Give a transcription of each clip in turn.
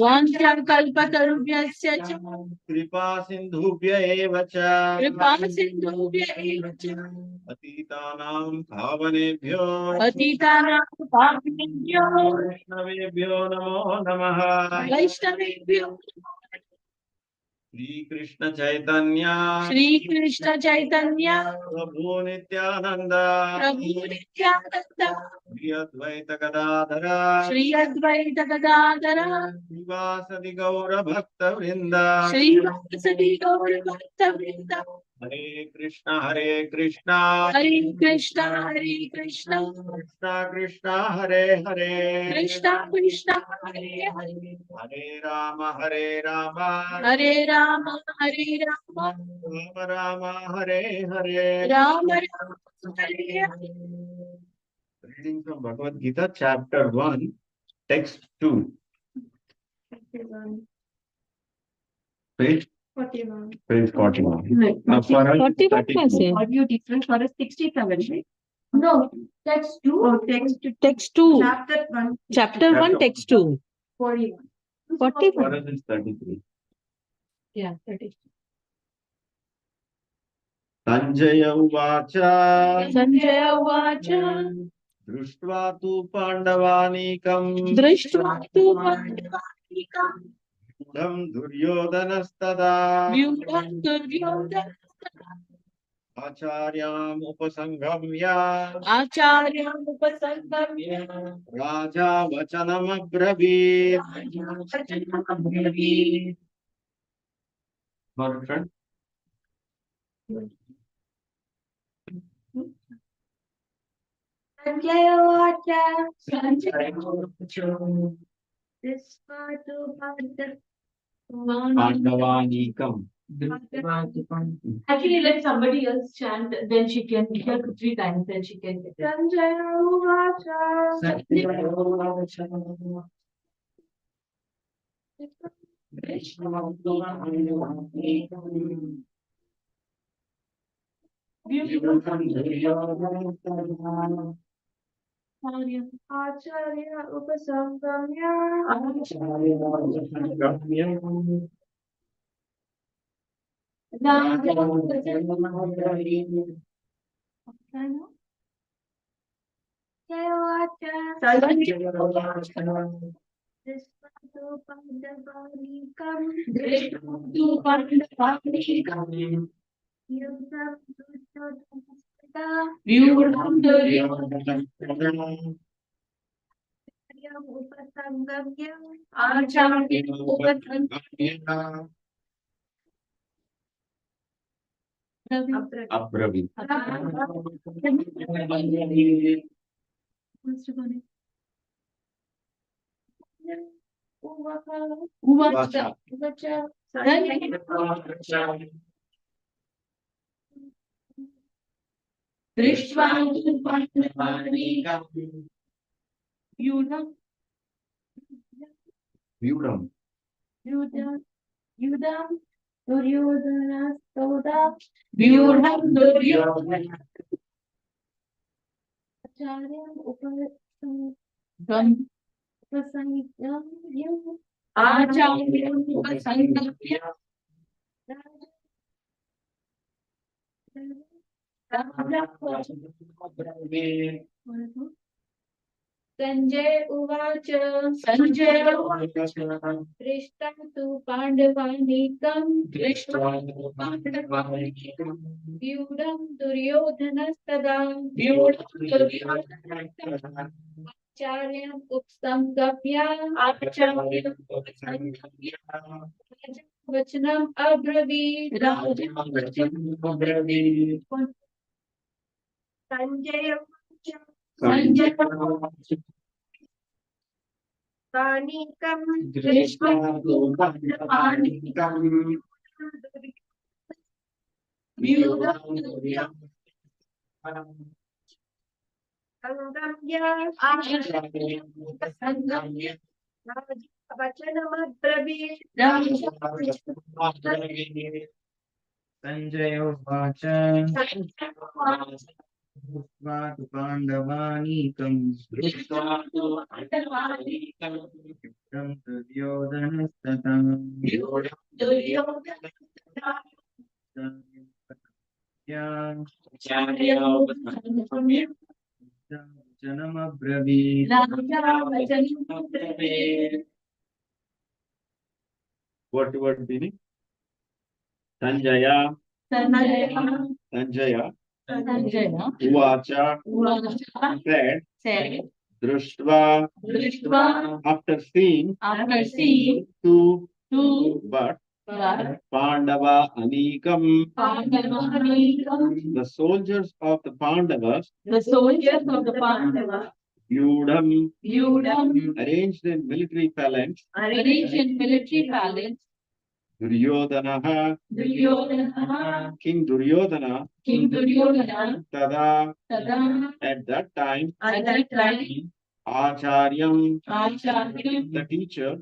वाञ्छाकल्पतरुभ्यश्च कृपा सिन्धुभ्य एव च पतितानां पावनेभ्यो वैष्णवेभ्यो नमो नमः। श्री कृष्ण चैतन्य प्रभु नित्यानंद श्री अद्वैत गदाधर श्रीवासदि गौर भक्त वृंद हरे Krishna Krishna Krishna Krishna Hare Hare Hare Ram Ram Ram Hare Hare. Reading from Bhagavad Gita, chapter 1, text 2. Page 41. Page 41. Now for us, 41 कैसे? Audio different for us 67, right? No, text 2. Oh, text 2. Chapter 1, text 2. 41. 41. For us is 33. Yeah, 33. Sanjay Uvacha. दृष्ट्वा तु पाण्डवानीकम् व्यूढम् दुर्योधनस्तदा आचार्याम् उपसंगम्य राजा वचनमब्रवीत्। Pandavanikam. Actually, let somebody else chant, then she can hear 3 times, then she can get it. Acharya upasamgamya Abravit. Uvacha. Drishva Vyudam. Duryodhana Soda Vyudam Duryodhana Acharya Upasangamya Acharya Upasangamya Sanjay Uvacha Drishta tu Pandavanikam Vyudam Duryodhanastada Acharyam Upsamgapya Vachanam Abravit Sanjay Panikam Drishta Panikam Vyudam Sangamya Sangamya Vachanamabravit Sanjay Uvacha पाण्डवानीकम् तं जनमब्रवीत्. What meaning? Sanjaya. Sanjaya. Uvacha. Said. Drushtva. After seeing. Two. But. Pandava Anikam. The soldiers of the Pandavas. Yudham. Arranged in military phalanx. Duryodhana. King Duryodhana. Tada. At that time. Acharyam. The teacher.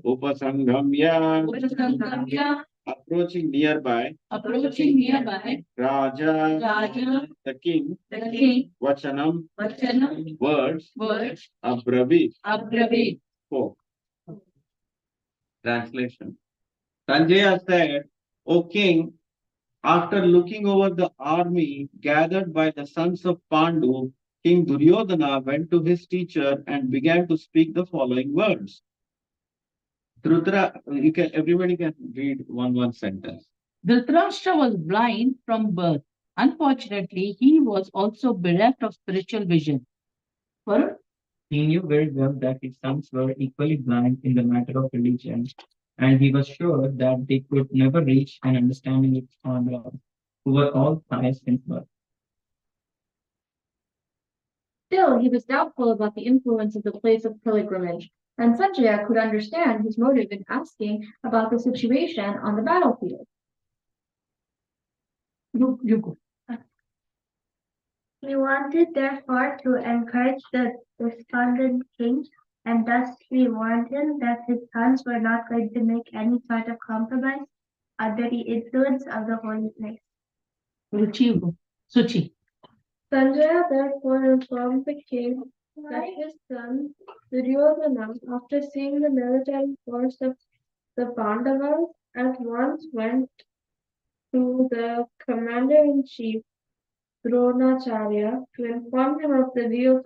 Upasangamya. Approaching nearby. Raja. The king. Vachanam. Words. Abravit. Spoke. Translation. Sanjaya said, O king, after looking over the army gathered by the sons of Pandu, King Duryodhana went to his teacher and began to speak the following words. Everybody can read one sentence. Dhritarashtra was blind from birth. Unfortunately, he was also bereft of spiritual vision. Varun? He knew very well that his sons were equally blind in the matter of religion, and he was sure that they could never reach an understanding on God, who were all pious in birth. Still, he was doubtful about the influence of the place of pilgrimage, and Sanjaya could understand his motive in asking about the situation on the battlefield. You go. He wanted therefore to encourage the despondent king, and thus he warned him that his sons were not going to make any sort of compromise under the influence of the holy place. Suchi. Sanjaya therefore informed the king that his son Duryodhana, after seeing the military force of the Pandavas, at once went to the commander-in-chief Dronacharya to inform him of the real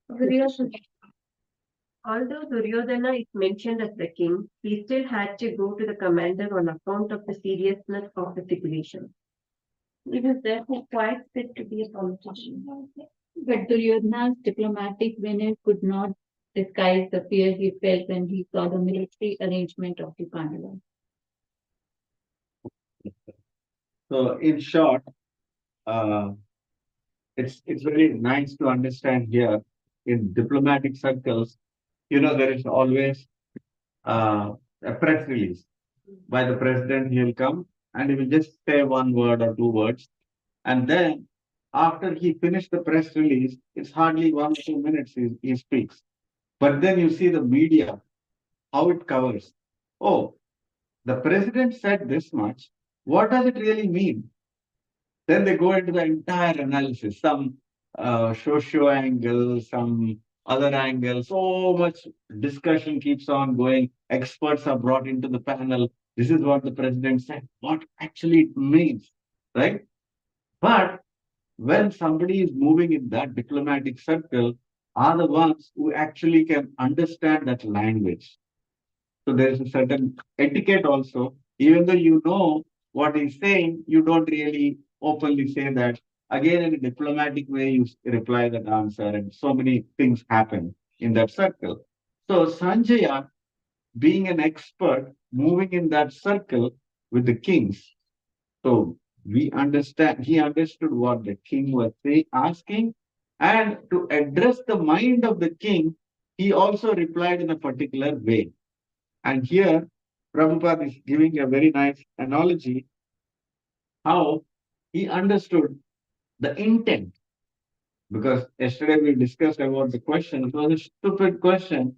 solution. Although Duryodhana is mentioned as the king, he still had to go to the commander on account of the seriousness of the situation. He was therefore quite fit to be a politician. But Duryodhana's diplomatic veneer could not disguise the fear he felt when he saw the military arrangement of the Pandavas. So, in short, it's very nice to understand here in diplomatic circles. There is always a press release by the president. He'll come and he will just say one word or two words, and then after he finished the press release, it's hardly 1 or 2 minutes he speaks. But then you see the media, how it covers. Oh, the president said this much. What does it really mean? Then they go into the entire analysis, some socio angle, some other angle. So much discussion keeps on going. Experts are brought into the panel. This is what the president said. What actually it means, right? But when somebody is moving in that diplomatic circle, are the ones who actually can understand that language. So there is a certain etiquette also. Even though you know what he's saying, you don't really openly say that. Again, in a diplomatic way, you reply that answer, and so many things happen in that circle. So Sanjaya, being an expert, moving in that circle with the kings. So he understood what the king was asking, and to address the mind of the king, he also replied in a particular way. And here, Prabhupada is giving a very nice analogy how he understood the intent. Because yesterday we discussed about the question. It was a stupid question.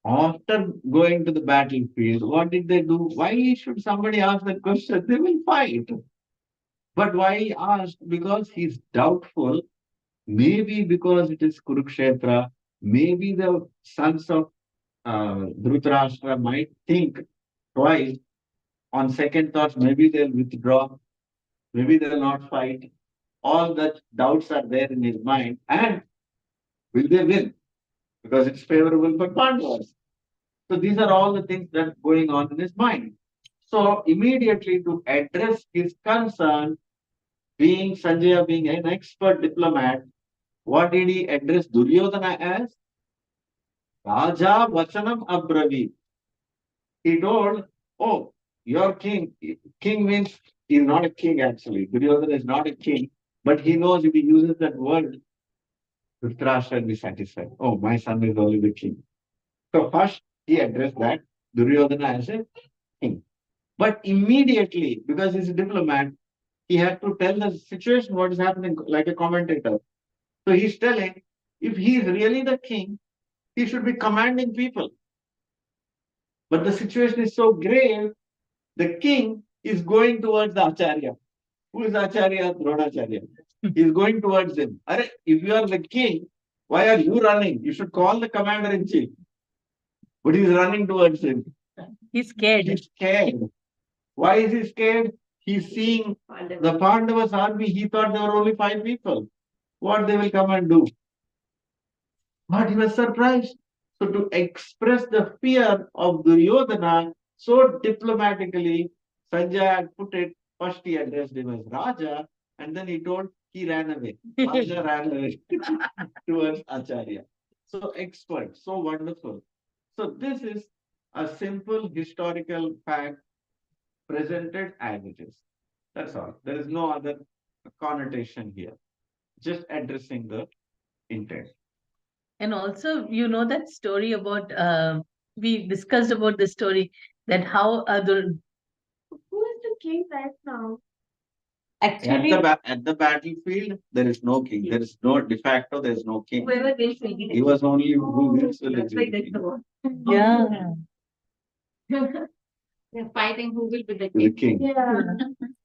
After going to the battlefield, what did they do? Why should somebody ask that question? They will fight. But why he asked? Because he's doubtful. Maybe because it is Kurukshetra. Maybe the sons of Dhritarashtra might think twice. On second thoughts, maybe they'll withdraw. Maybe they'll not fight. All the doubts are there in his mind. And will they win? Because it's favorable for Pandavas. So these are all the things that are going on in his mind. So immediately to address his concern, being Sanjaya being an expert diplomat, what did he address Duryodhana as? Raja Vachanam Abravi. He told, oh, your king. King means he's not a king actually. Duryodhana is not a king, but he knows if he uses that word, Dhritarashtra will be satisfied. Oh, my son is only the king. So first he addressed that Duryodhana as a king. But immediately, because he's a diplomat, he had to tell the situation what is happening like a commentator. So he's telling, if he is really the king, he should be commanding people. But the situation is so grave, the king is going towards the Acharya. Who is Acharya? Dronacharya. He is going towards him. If you are the king, why are you running? You should call the commander in chief. But he is running towards him. He's scared. He's scared. Why is he scared? He's seeing the Pandavas army. He thought there were only 5 people. What they will come and do? But he was surprised. So to express the fear of Duryodhana so diplomatically, Sanjay had put it, first he addressed him as Raja, and then he told he ran away. Raja ran away towards Acharya. So expert, so wonderful. So this is a simple historical fact presented as it is. That's all. There is no other connotation here. Just addressing the intent. And also, you know that story about, we discussed about the story that how the Who is the king right now? actually At the battlefield, there is no king. There is no de facto. There is no king. Whoever wins will be He was only who wins will That's be why the that's king. the one. yeah. They're fighting who will be the The king. king. Yeah.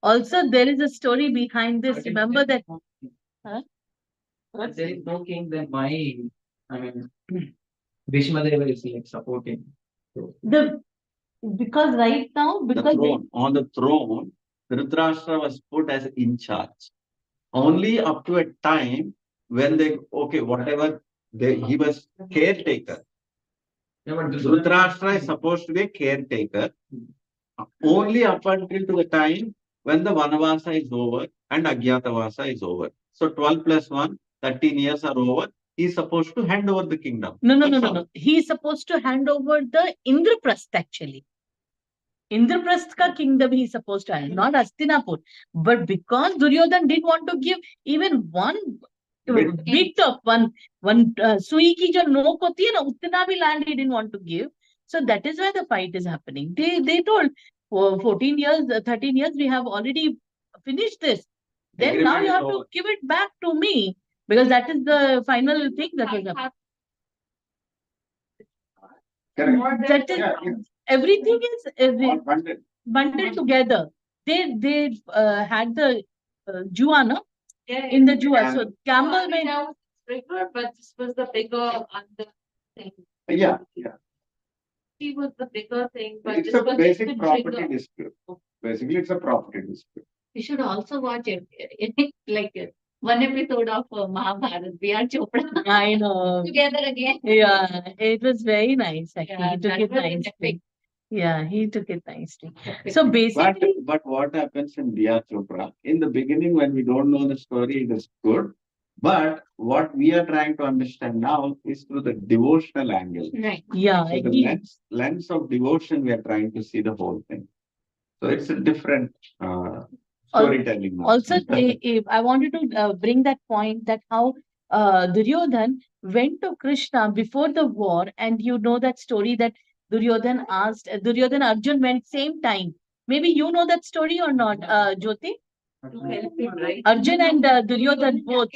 Also, there is a story behind this. Remember that? Huh? If there is no king, then why? I mean, Bhishma Deva is like supporting. So, The because right now The because throne. On the throne, Dhritarashtra was put as in charge. Only up to a time when they, okay, whatever, he was caretaker. yeah, but Dhritarashtra is supposed to be a caretaker only up until to the time when the Vanavasa is over and Agyatavasa is over. So 12 plus 1, 13 years are over. He is supposed to hand over the kingdom. no. He's supposed to hand over the Indraprasth actually. Indraprasth ka kingdom he's supposed to hand, not Hastinapur. But because Duryodhan didn't want to give even one bit of one sui ki jo nok hoti hai na, utna bhi land he didn't want to give. So that is why the fight is happening. They told for 14 years, 13 years, we have already finished this. Then now Agreement you is have over. to give it back to me because that is the final thing that was happening. Correct. That is Yeah, everything is all bundled. bundled together. They had the jua, no? In the jua. So Campbell made Bigger, but this was the bigger thing. Yeah. She was the bigger thing, but It's this a was basic just the property trigger. dispute. Basically, it's a property dispute. We should also watch it, like one episode of Mahabharata, B.R. Chopra I know. together again. Yeah, it was very nice. Actually, Yeah, he took that it was nicely. epic. Yeah, he took it nicely. So basically, But what happens in B.R. Chopra? In the beginning, when we don't know the story, it is good. But what we are trying to understand now is through the devotional angle. Right. yeah, So the lens of devotion, we are trying to see the whole thing. So it's a different storytelling. now. also, I wanted to bring that point that how Duryodhan went to Krishna before the war, and you know that story that Duryodhan asked, Duryodhan Arjun went same time. Maybe you know that story or not, Jyoti? To help him, right? Arjun and Duryodhan both.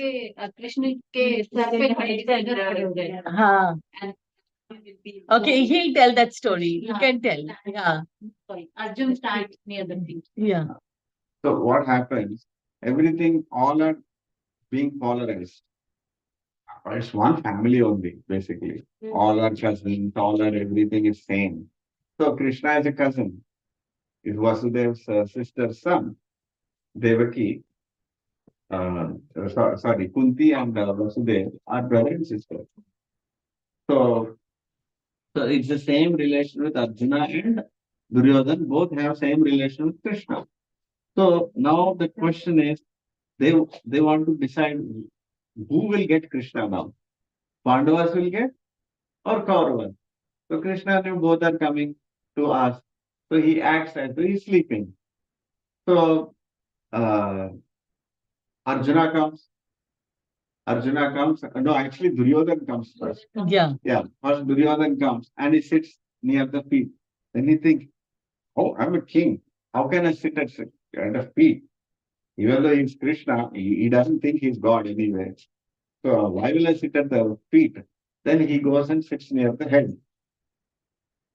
Krishna ke sar pe khade थे इधर खड़े हो गए. हाँ. And Okay, he'll tell that story. You Yeah. can tell. Yeah. sorry, Arjun stands near the tree. Yeah. So what happens? everything, all are being polarized. It's one family only, basically. All are cousins, all are everything is same. So Krishna is a cousin, is Vasudev's sister's son. Devaki, sorry, Kunti and Vasudev are brother and sister. So, so it's the same relation with Arjuna and Duryodhan, both have same relation with Krishna. So now the question is, they want to decide who will get Krishna now. Pandavas will get or Kauravas. So Krishna knew both are coming to ask. So he acts as though he's sleeping. So uh, Arjuna comes. Arjuna comes. No, actually Duryodhan comes first. Yeah. Yeah, first Duryodhan comes and he sits near the feet. Then he thinks, oh, I'm a king. How can I sit at the feet? Even though he's Krishna, he doesn't think he's God anyway. So why will I sit at the feet? Then he goes and sits near the head.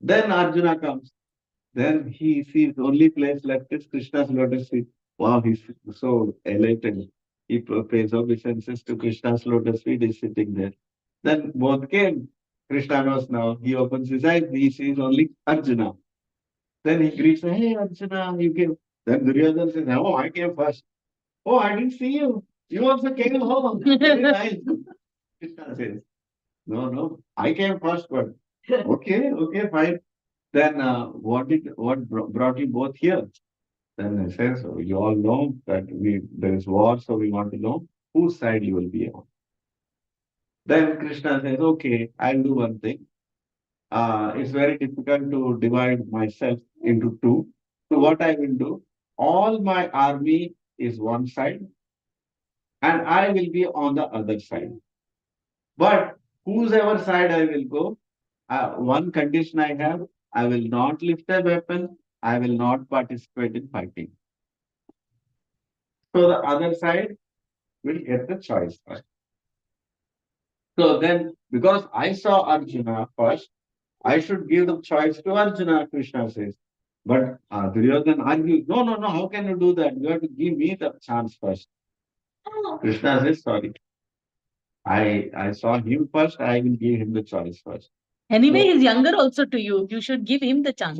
Then Arjuna comes. Then he sees only place left is Krishna's lotus feet. Wow, he's so elated. He pays obeisances to Krishna's lotus feet. He's sitting there. Then both came. Krishna knows now. He opens his eyes. He sees only Arjuna. Then he greets, hey Arjuna, you came. Then Duryodhana says, oh, I came first. Oh, I didn't see you. You also came home. Very nice. Krishna says, no, I came first, but okay, fine. Then what brought you both here? Then he says, oh, you all know that there is war, so we want to know whose side you will be on. Then Krishna says, okay, I'll do one thing. It's very difficult to divide myself into two. So what I will do, all my army is one side and I will be on the other side. But whosever side I will go, one condition I have, I will not lift a weapon, I will not participate in fighting. So the other side will get the choice first. So then, because I saw Arjuna first, I should give the choice to Arjuna, Krishna says. But Duryodhana argues, no, how can you do that? You have to give me the chance first. Krishna says, sorry. I saw him first, I will give him the choice first. Anyway, he's younger also to you. You should give him the chance.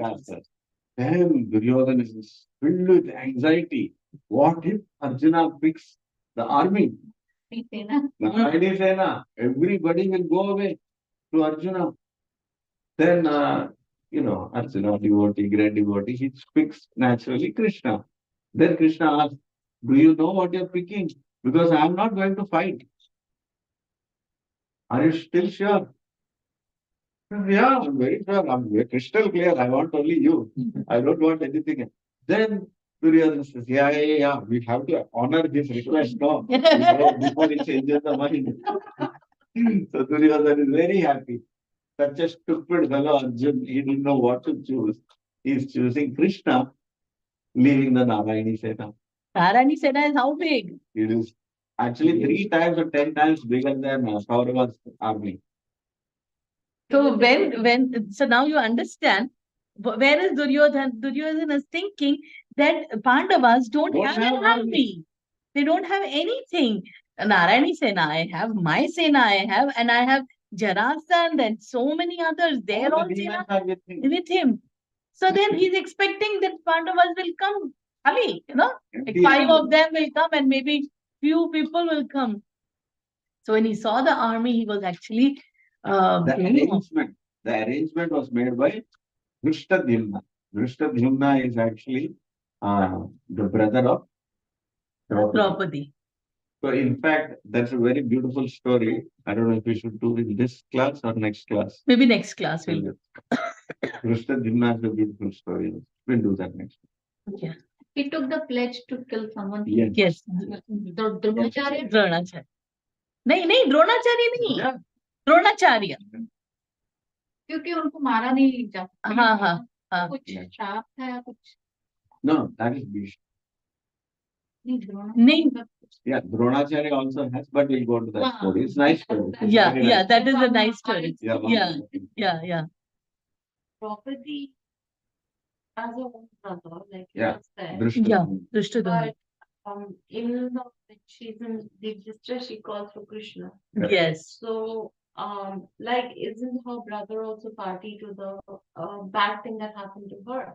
Then Duryodhana is filled with anxiety. What if Arjuna picks the army? The Naini Sena, everybody will go away to Arjuna. Then, Arjuna devotee, great devotee, he picks naturally Krishna. Then Krishna asks, do you know what you're picking? Because I'm not going to fight. Are you still sure? Yeah, I'm very sure. I'm crystal clear. I want only you. I don't want anything else. Then Duryodhana says, yeah. We have to honor his request now before he changes the mind. So Duryodhana is very happy. Such a stupid fellow Arjun, he didn't know what to choose. He's choosing Krishna, leaving the Narayani Sena. Narayani Sena is how big? It is actually 3 times or 10 times bigger than Kaurava's army. So so now you understand where is Duryodhana? Duryodhana is thinking that Pandavas don't have an army. They don't have anything. Narayani Sena, I have my Sena, and I have Jarasandha and so many others. They're all Sena with him. So then he's expecting that Pandavas will come. I mean, like 5 of them will come and maybe few people will come. So when he saw the army, he was actually the arrangement was made by Drishtadhyumna. Drishtadhyumna is actually the brother of Draupadi. So in fact, that's a very beautiful story. I don't know if we should do it in this class or next class. Maybe next class we'll. Drishtadhyumna is a beautiful story. We'll do that next. Okay. He took the pledge to kill someone. Yes. Dronacharya. नहीं द्रोणाचार्य नहीं द्रोणाचार्य क्योंकि उनको मारा नहीं जा हाँ कुछ श्राप था या कुछ No, that is Bhishma. नहीं Yeah, Dronacharya also has, but we'll go to that story. It's nice story. Yeah, that is a nice story. Yeah. Draupadi as a brother, like Yeah, he was there. Drishtadhyumna. Drishtadhyumna. in the, when she's in the sister, she calls for Krishna. Yes. So, like, isn't her brother also party to the bad thing that happened to her?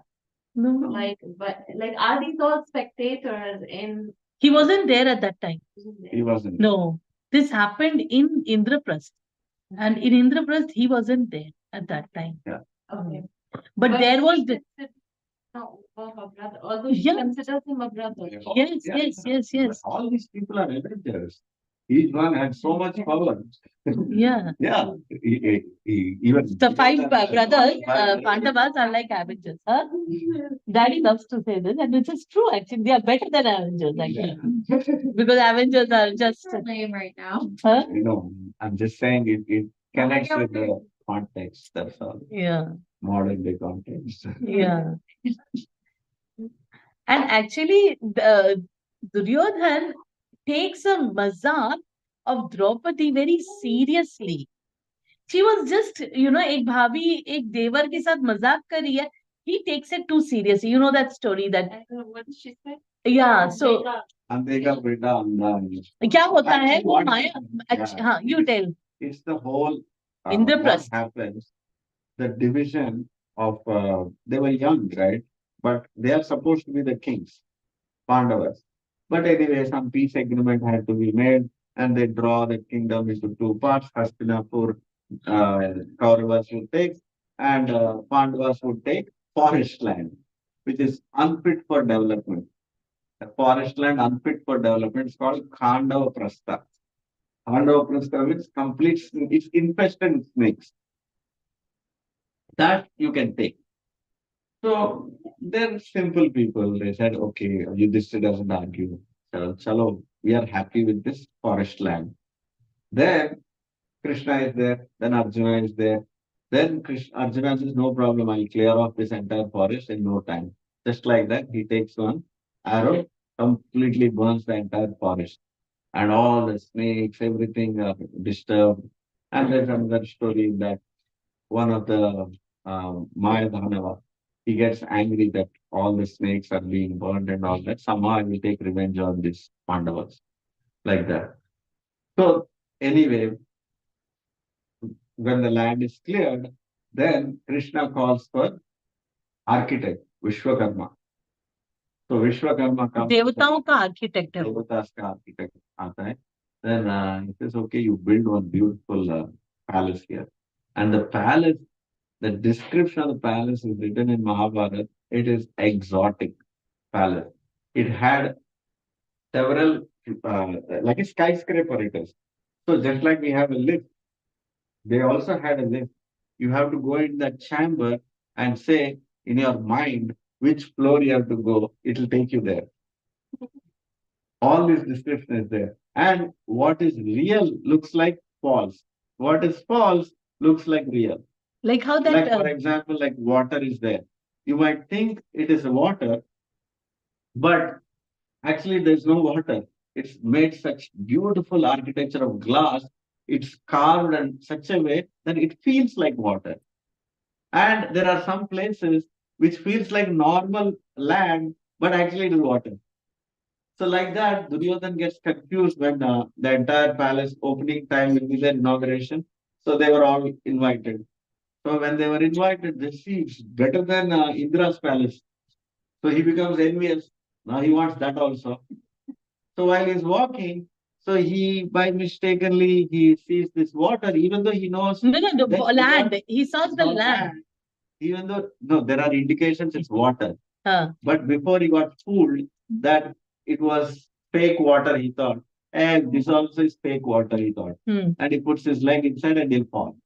No. Like, but like, are these all spectators in? He wasn't there at that time. He wasn't. No. This happened in Indraprasth. And in Indraprasth, he wasn't there at that time. Yeah. Okay. But there was she the. considers her brother, although she Yeah. considers him a brother. Yes. All these people are avengers. Each one had so much power. Yeah. Yeah. Even The five brothers, Pandavas are like Avengers. Huh? Daddy loves to say this, and which is true actually. They are better than Avengers, actually. Because Avengers are just. Name right now. Huh? I'm just saying it connects with the context. That's all. Yeah. Modern day context. Yeah. And actually, Duryodhan takes a mazak of Draupadi very seriously. She was just, एक भाभी एक देवर के साथ मजाक कर रही है. He takes it too seriously. You know that story that. What did she say? Yeah. So Andheka beta andha. क्या होता है Actually, वो what माया. happened? हाँ, you tell. It's the whole what Indraprasth. happens. The division of they were young, right? But they are supposed to be the kings, Pandavas. But anyway, some peace agreement had to be made, and they draw the kingdom into two parts. Hastinapur, Kauravas would take, and Pandavas would take forest land, which is unfit for development. A forest land unfit for development is called Khandava Prastha. Khandava Prastha means complete, it's infested with snakes. That you can take. So they're simple people. They said, okay, Yudhishthira doesn't argue. So, chalo, we are happy with this forest land. Then Krishna is there. Then Arjuna is there. Then Arjuna says, no problem. I'll clear off this entire forest in no time. Just like that, he takes one arrow, completely burns the entire forest. And all the snakes, everything are disturbed. And there's another story that one of the Maya Dhanava, he gets angry that all the snakes are being burned and all that. Somehow I will take revenge on these Pandavas. Like that. So anyway, when the land is cleared, then Krishna calls for architect, Vishwakarma. So Vishwakarma comes. देवताओं का architect है. Devatas का architect आता है. Then he says, okay, you build one beautiful palace here. And the palace, the description of the palace is written in Mahabharata. It is exotic palace. It had several, like a skyscraper it is. So just like we have a lift, they also had a lift. You have to go in that chamber and say in your mind which floor you have to go. It will take you there. All this description is there. And what is real looks like false. What is false looks like real. Like how that. Like for example, like water is there. You might think it is water, but actually there's no water. It's made such beautiful architecture of glass. It's carved in such a way that it feels like water. And there are some places which feels like normal land, but actually it is water. So like that, Duryodhan gets confused when the entire palace opening time will be the inauguration. So they were all invited. So when they were invited, they see it's better than Indra's palace. So he becomes envious. Now he wants that also. So while he's walking, so he by mistakenly he sees this water, even though he knows No, the that's land. water, He saw it's the not land. even though no, there are indications it's water. Huh. But before he got fooled that it was fake water, he thought. And this also is fake water, he thought. And he puts his leg inside and he'll fall.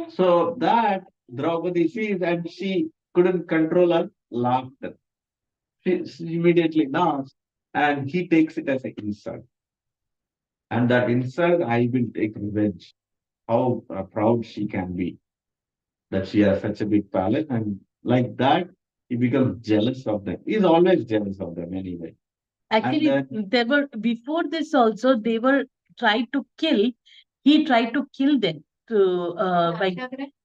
So that Draupadi sees and she couldn't control her laughter. She immediately laughs and he takes it as an insult. And that insult, I will take revenge. How proud she can be that she has such a big palace. And like that, he becomes jealous of them. He's always jealous of them anyway. Actually, there were before this also they were tried to kill. He tried to kill them to by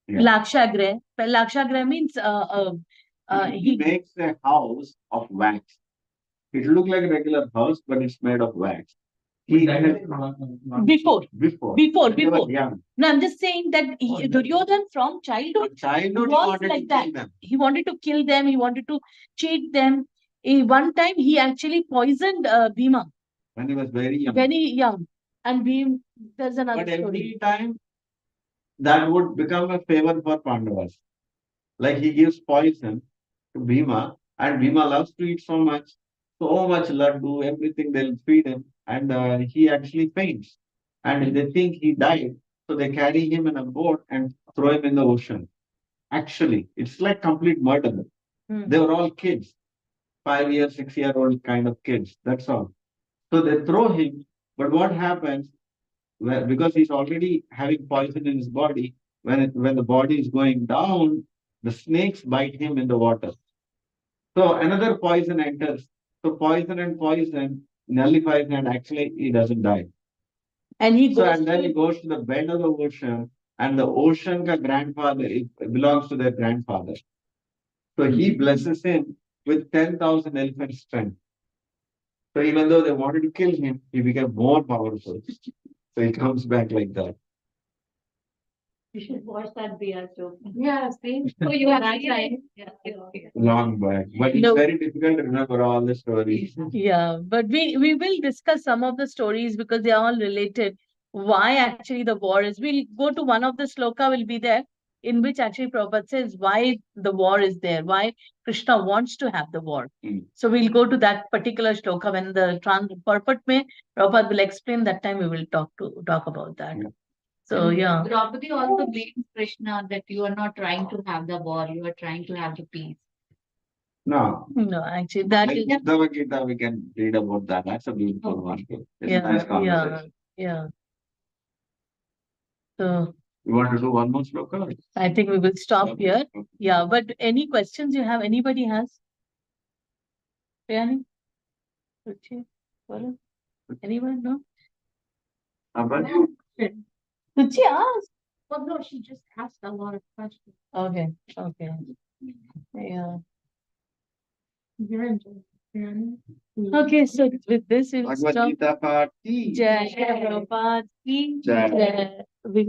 Lakshagra. Lakshagra means he makes a house of wax. It looked like a regular house, but it's made of wax. He That had is not- Before, before. before, When they were before. young. No, I'm just saying that Duryodhan from childhood Childhood he was wanted like to that. kill them. He wanted to kill them. He wanted to cheat them. One time he actually poisoned Bhima, When he was very young. very young. And there's another But story. every time that would become a favor for Pandavas. Like he gives poison to Bhima, and Bhima loves to eat so much laddu, everything they'll feed him, and he actually faints. And they think he died, so they carry him in a boat and throw him in the ocean. Actually, it's like complete murder. Hmm. They were all kids, 5 year, 6 year old kind of kids. That's all. So they throw him, but what happens? Because he's already having poison in his body, when the body is going down, the snakes bite him in the water. So another poison enters. So poison and poison nullifies, and actually he doesn't die. And he So goes and then to he goes to the bed of the ocean, and the ocean ka grandfather, it belongs to their grandfather. So he blesses him with 10,000 elephant strength. So even though they wanted to kill him, he became more powerful. So he comes back like that. You should watch that VR show. Yeah, see. Oh, you have right. Yeah, yeah. Long back. But it's No. very difficult to remember all the stories. Yeah, but we will discuss some of the stories because they are all related. Why actually the war is. We'll go to one of the sloka will be there, in which actually Prabhupada says why the war is there, why Krishna wants to have the war. Mm. So we'll go to that particular sloka when the purport may Prabhupada will explain. That time we will talk about that. Yeah. So yeah. Draupadi also blames Krishna that you are not trying to have the war, you are trying to have the peace. No. No, actually that Like is Bhagavad Gita, we can read about that. That's a beautiful one. It's a yeah, nice yeah, conversation. yeah. So You want to do one more sloka? I think we will stop Okay. here. Yeah, but any questions you have? Anybody has? Priyani? Ruchi? Varun? Anyone? No? Abhay? Ruchi ask. Oh no, she just asked a lot of questions. Okay, okay. Yeah. Okay, so with this we'll Bhagavad stop. Gita Part ki Jai Shri Prabhupada ki Jai. Jai. We'll